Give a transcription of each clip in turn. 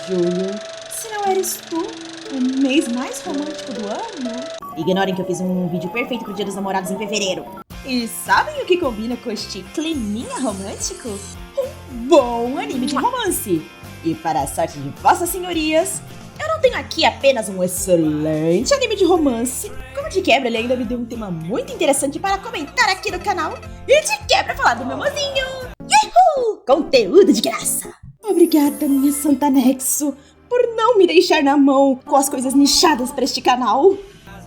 julho. Se não eres tu, o mês mais romântico do ano? Ignorem que eu fiz um vídeo perfeito pro Dia dos Namorados em fevereiro. E sabem o que combina com este climinha romântico? Um bom anime de romance. E para a sorte de vossas senhorias, eu não tenho aqui apenas um excelente anime de romance, como de quebra ele ainda me deu um tema muito interessante para comentar aqui no canal e de quebra falar do meu mozinho. Yahoo! Conteúdo de graça! Obrigada, minha Santa Nexo, por não me deixar na mão com as coisas nichadas para este canal.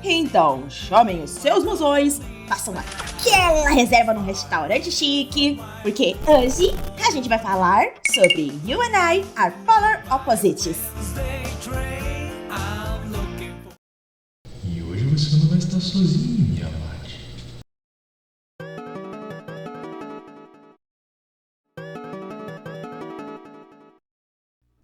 Então, chamem os seus mozões, façam aquela reserva num restaurante chique, porque hoje a gente vai falar sobre You and I Are Polar Opposites. E hoje você não vai estar sozinho, minha amante.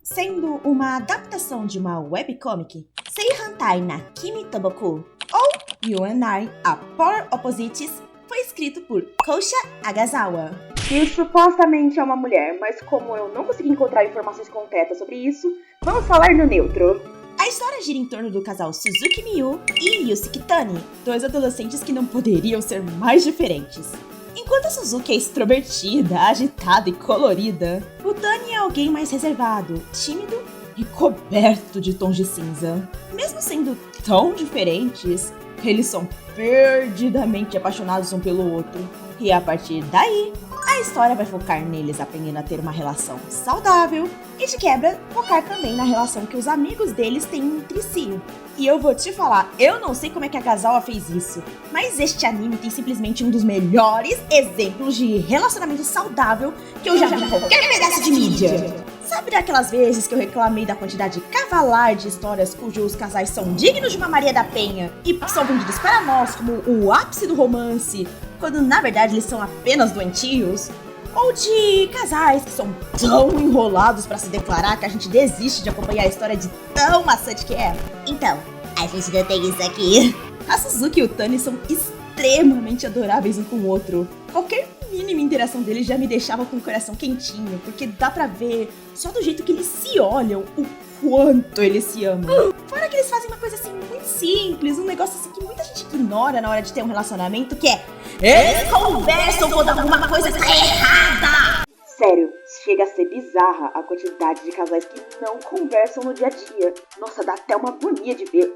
Sendo uma adaptação de uma webcomic, Seihantai na Kimi Toboku, ou You and I Are Polar Opposites, foi escrito por Kousha Agasawa. Que supostamente é uma mulher, mas como eu não consegui encontrar informações concretas sobre isso, vamos falar no neutro. A história gira em torno do casal Suzuki Miyu e Yusuke Kitani, dois adolescentes que não poderiam ser mais diferentes. Enquanto a Suzuki é extrovertida, agitada e colorida, o Tani é alguém mais reservado, tímido e coberto de tons de cinza. Mesmo sendo tão diferentes, eles são perdidamente apaixonados um pelo outro. E a partir daí, a história vai focar neles aprendendo a ter uma relação saudável e de quebra focar também na relação que os amigos deles têm entre si. E eu vou te falar, eu não sei como é que a Agasawa fez isso, mas este anime tem simplesmente um dos melhores exemplos de relacionamento saudável que eu já vi em qualquer pedaço de mídia. Sabe daquelas vezes que eu reclamei da quantidade cavalar de histórias cujos casais são dignos de uma Maria da Penha e são vendidos para nós como o ápice do romance, quando na verdade eles são apenas doentios? Ou de casais que são tão enrolados pra se declarar que a gente desiste de acompanhar a história de tão maçante que é? Então, a gente não tem isso aqui. A Suzuki e o Tani são extremamente adoráveis um com o outro. Qualquer mínima interação deles já me deixava com o coração quentinho, porque dá pra ver, só do jeito que eles se olham, o quanto eles se amam. Fora que eles fazem uma coisa assim muito simples, um negócio assim que muita gente ignora na hora de ter um relacionamento, que é eles conversam quando alguma coisa tá errada! Sério, chega a ser bizarra a quantidade de casais que não conversam no dia a dia. Nossa, dá até uma agonia de ver.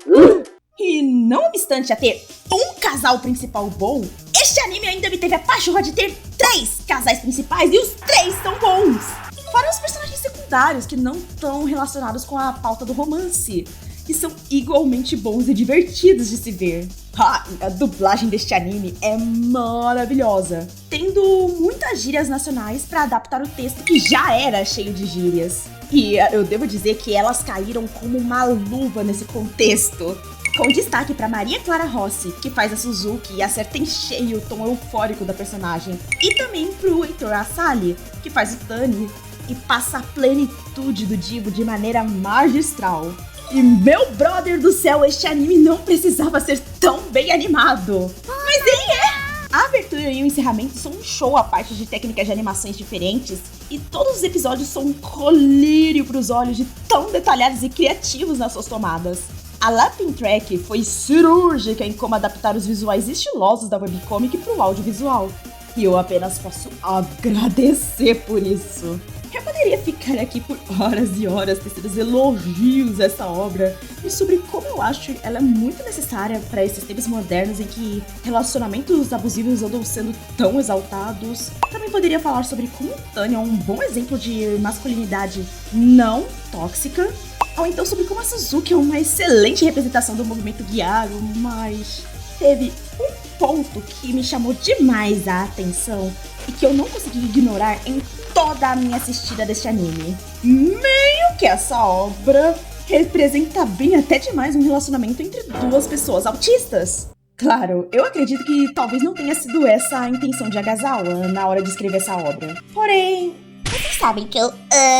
E não obstante a ter um casal principal bom, este anime ainda me teve a pachorra de ter 3 casais principais e os 3 são bons. Fora os personagens secundários que não estão relacionados com a pauta do romance, que são igualmente bons e divertidos de se ver. A dublagem deste anime é maravilhosa, tendo muitas gírias nacionais para adaptar o texto que já era cheio de gírias. E eu devo dizer que elas caíram como uma luva nesse contexto. Com destaque para Maria Clara Rossi, que faz a Suzuki e acerta em cheio o tom eufórico da personagem. E também pro Heitor Asali, que faz o Tani e passa a plenitude do divo de maneira magistral. E meu brother do céu, este anime não precisava ser tão bem animado. Mas ele é! A abertura e o encerramento são um show à parte de técnicas de animações diferentes. E todos os episódios são um colírio pros olhos de tão detalhados e criativos nas suas tomadas. A Lapping Track foi cirúrgica em como adaptar os visuais estilosos da webcomic pro audiovisual. E eu apenas posso agradecer por isso. Eu poderia ficar aqui por horas e horas tecendo elogios a essa obra e sobre como eu acho ela muito necessária para esses tempos modernos em que relacionamentos abusivos andam sendo tão exaltados. Também poderia falar sobre como Tani é um bom exemplo de masculinidade não tóxica, ou então sobre como a Suzuki é uma excelente representação do movimento Gyaru, mas teve um ponto que me chamou demais a atenção e que eu não consegui ignorar em toda a minha assistida deste anime. Meio que essa obra representa bem até demais um relacionamento entre duas pessoas autistas. Claro, eu acredito que talvez não tenha sido essa a intenção de Agasawa na hora de escrever essa obra. Porém, vocês sabem que eu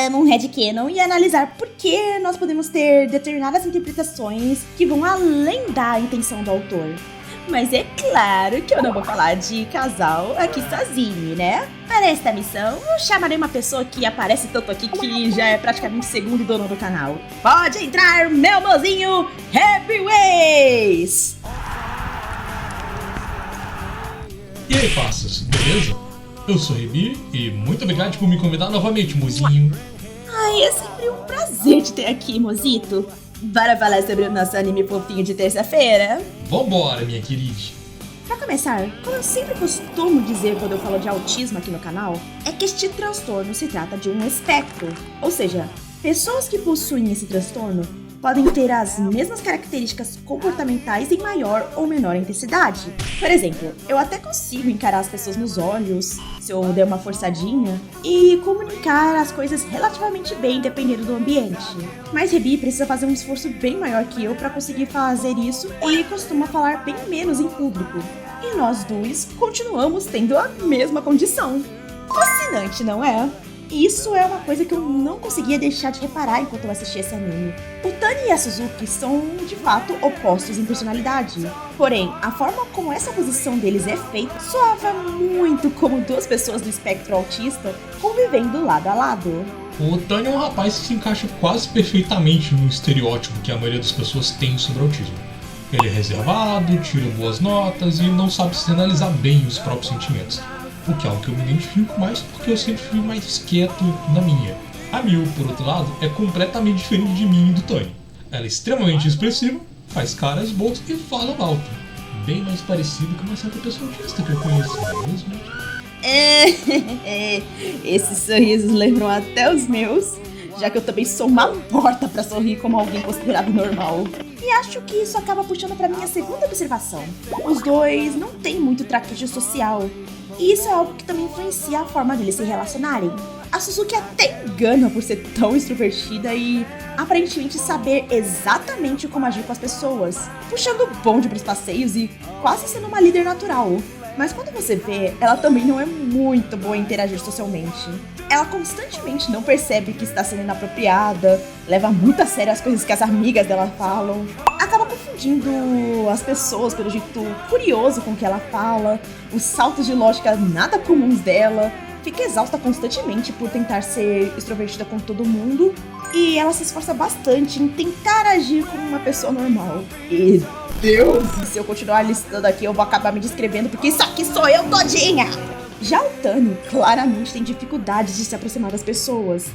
amo um headcanon e analisar por que nós podemos ter determinadas interpretações que vão além da intenção do autor. Mas é claro que eu não vou falar de casal aqui sozinho, né? Para esta missão, eu chamarei uma pessoa que aparece tanto aqui que já é praticamente segundo dono do canal. Pode entrar, meu mozinho Happyways! E aí, passas, beleza? Eu sou Rebi e muito obrigado por me convidar novamente, mozinho. Ai, é sempre um prazer te ter aqui, mozito. Bora falar sobre o nosso anime fofinho de terça-feira? Vambora, minha querida. Pra começar, como eu sempre costumo dizer quando eu falo de autismo aqui no canal, é que este transtorno se trata de um espectro. Ou seja, pessoas que possuem esse transtorno podem ter as mesmas características comportamentais em maior ou menor intensidade. Por exemplo, eu até consigo encarar as pessoas nos olhos, se eu der uma forçadinha, e comunicar as coisas relativamente bem dependendo do ambiente. Mas Rebi precisa fazer um esforço bem maior que eu para conseguir fazer isso e costuma falar bem menos em público. E nós dois continuamos tendo a mesma condição. Fascinante, não é? Isso é uma coisa que eu não conseguia deixar de reparar enquanto eu assistia esse anime. O Tani e a Suzuki são, de fato, opostos em personalidade. Porém, a forma como essa posição deles é feita soava muito como duas pessoas do espectro autista convivendo lado a lado. O Tani é um rapaz que se encaixa quase perfeitamente no estereótipo que a maioria das pessoas tem sobre autismo. Ele é reservado, tira boas notas e não sabe sinalizar bem os próprios sentimentos. O que é algo que eu me identifico mais porque eu sempre fui mais quieto na minha. A Miu, por outro lado, é completamente diferente de mim e do Tani. Ela é extremamente expressiva, faz caras boas e fala alto. Bem mais parecido com uma certa pessoa autista que eu conheço, não é mesmo? Esses sorrisos lembram até os meus, já que eu também sou uma morta pra sorrir como alguém considerado normal. E acho que isso acaba puxando pra minha segunda observação. Os dois não têm muito traquejo social. E isso é algo que também influencia a forma deles se relacionarem. A Suzuki até engana por ser tão extrovertida e aparentemente saber exatamente como agir com as pessoas, puxando o bonde pros passeios e quase sendo uma líder natural. Mas quando você vê, ela também não é muito boa em interagir socialmente. Ela constantemente não percebe que está sendo inapropriada, leva muito a sério as coisas que as amigas dela falam, acaba confundindo as pessoas pelo jeito curioso com que ela fala, os saltos de lógica nada comuns dela, fica exausta constantemente por tentar ser extrovertida com todo mundo, e ela se esforça bastante em tentar agir como uma pessoa normal. E Deus, e se eu continuar listando aqui eu vou acabar me descrevendo porque isso aqui sou eu todinha! Já o Tani claramente tem dificuldades de se aproximar das pessoas.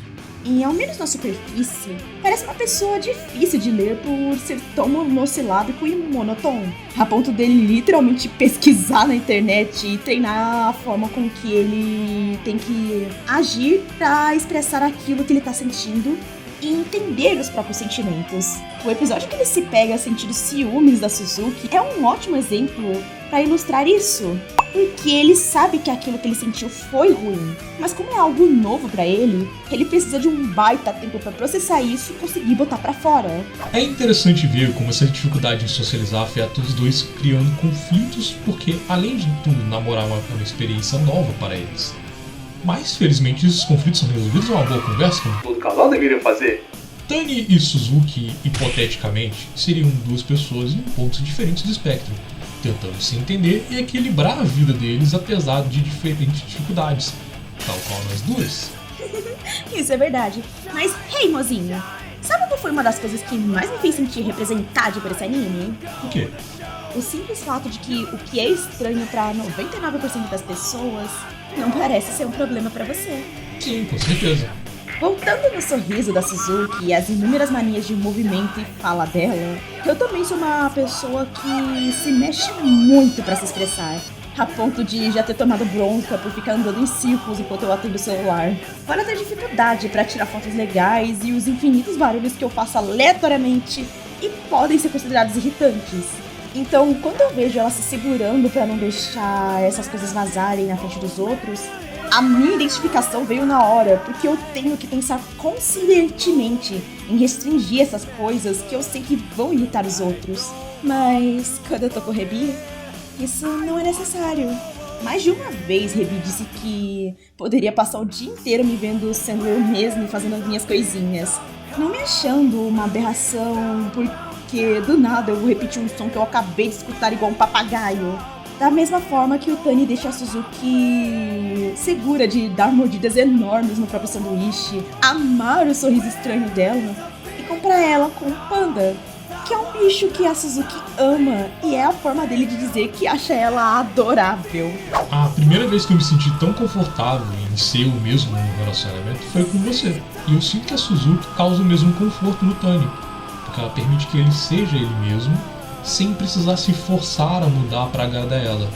E ao menos na superfície, parece uma pessoa difícil de ler por ser tão monossilábico e monótono, a ponto dele literalmente pesquisar na internet e treinar a forma com que ele tem que agir pra expressar aquilo que ele tá sentindo e entender os próprios sentimentos. O episódio que ele se pega a sentir os ciúmes da Suzuki é um ótimo exemplo para ilustrar isso. Porque ele sabe que aquilo que ele sentiu foi ruim, mas como é algo novo pra ele, ele precisa de um baita tempo pra processar isso e conseguir botar pra fora. É interessante ver como essa dificuldade em socializar afeta os dois, criando conflitos, porque além de tudo, namorar é uma experiência nova para eles. Mas felizmente esses conflitos são resolvidos em uma boa conversa, como todo casal deveria fazer. Tani e Suzuki, hipoteticamente, seriam duas pessoas em pontos diferentes do espectro, tentando se entender e equilibrar a vida deles apesar de diferentes dificuldades, tal qual nós duas. Isso é verdade. Mas, hey, mozinho, sabe qual foi uma das coisas que mais me fez sentir representada por esse anime? O quê? O simples fato de que o que é estranho pra 99% das pessoas não parece ser um problema pra você. Sim, com certeza. Voltando no sorriso da Suzuki e as inúmeras manias de movimento e fala dela, eu também sou uma pessoa que se mexe muito pra se expressar, a ponto de já ter tomado bronca por ficar andando em círculos enquanto eu atendo o celular. Fora ter dificuldade pra tirar fotos legais e os infinitos barulhos que eu faço aleatoriamente e podem ser considerados irritantes. Então, quando eu vejo ela se segurando pra não deixar essas coisas vazarem na frente dos outros, a minha identificação veio na hora, porque eu tenho que pensar conscientemente em restringir essas coisas que eu sei que vão irritar os outros. Mas, quando eu tô com o Rebi, isso não é necessário. Mais de uma vez, Rebi disse que poderia passar o dia inteiro me vendo sendo eu mesma e fazendo as minhas coisinhas, não me achando uma aberração por porque do nada eu vou repetir um som que eu acabei de escutar igual um papagaio. Da mesma forma que o Tani deixa a Suzuki segura de dar mordidas enormes no próprio sanduíche, amar o sorriso estranho dela e comprar ela com um panda, que é um bicho que a Suzuki ama e é a forma dele de dizer que acha ela adorável. A primeira vez que eu me senti tão confortável em ser o mesmo no relacionamento foi com você. E eu sinto que a Suzuki causa o mesmo conforto no Tani, porque ela permite que ele seja ele mesmo, sem precisar se forçar a mudar para agradar ela.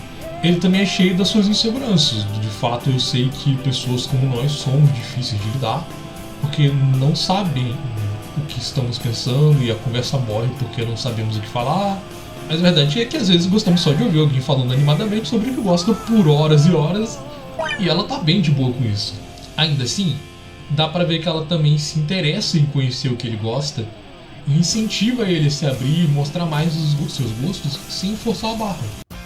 Ele também é cheio das suas inseguranças. De fato, eu sei que pessoas como nós somos difíceis de lidar, porque não sabem o que estamos pensando e a conversa morre porque não sabemos o que falar. Mas a verdade é que às vezes gostamos só de ouvir alguém falando animadamente sobre o que gosta por horas e horas, e ela tá bem de boa com isso. Ainda assim, dá pra ver que ela também se interessa em conhecer o que ele gosta e incentiva ele a se abrir e mostrar mais os seus gostos sem forçar a barra.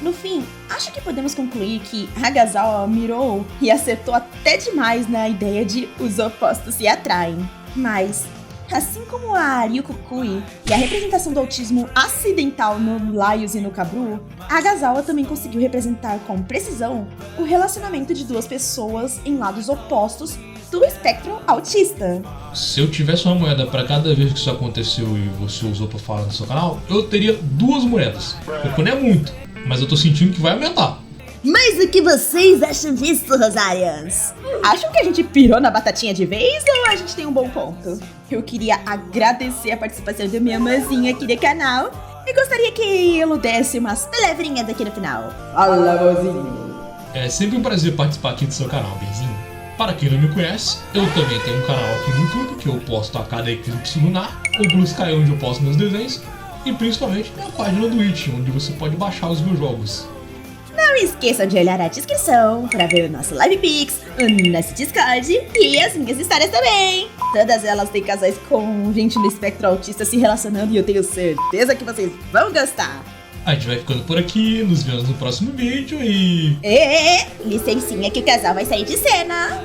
No fim, acho que podemos concluir que Hagasawa mirou e acertou até demais na ideia de os opostos se atraem. Mas, assim como a Ryukokui e a representação do autismo acidental no Laios e no Kabru, Hagasawa também conseguiu representar com precisão o relacionamento de duas pessoas em lados opostos do espectro autista. Se eu tivesse uma moeda para cada vez que isso aconteceu e você usou para falar no seu canal, eu teria 2 moedas. Porque não é muito, mas eu tô sentindo que vai aumentar. Mas o que vocês acham disso, Rosarians? Acham que a gente pirou na batatinha de vez ou a gente tem um bom ponto? Eu queria agradecer a participação da minha mãzinha aqui do canal e gostaria que eu desse umas palavrinhas aqui no final. Fala, mozinho. É sempre um prazer participar aqui do seu canal, Benzinho. Para quem não me conhece, eu também tenho um canal aqui no YouTube que eu posto a cada eclipse lunar, o Blue Sky onde eu posto meus desenhos e principalmente minha página do Twitch, onde você pode baixar os meus jogos. Não esqueçam de olhar a descrição para ver o nosso LivePix, o nosso Discord e as minhas histórias também. Todas elas têm casais com gente no espectro autista se relacionando e eu tenho certeza que vocês vão gostar. A gente vai ficando por aqui, nos vemos no próximo vídeo e... Licencinha que o casal vai sair de cena.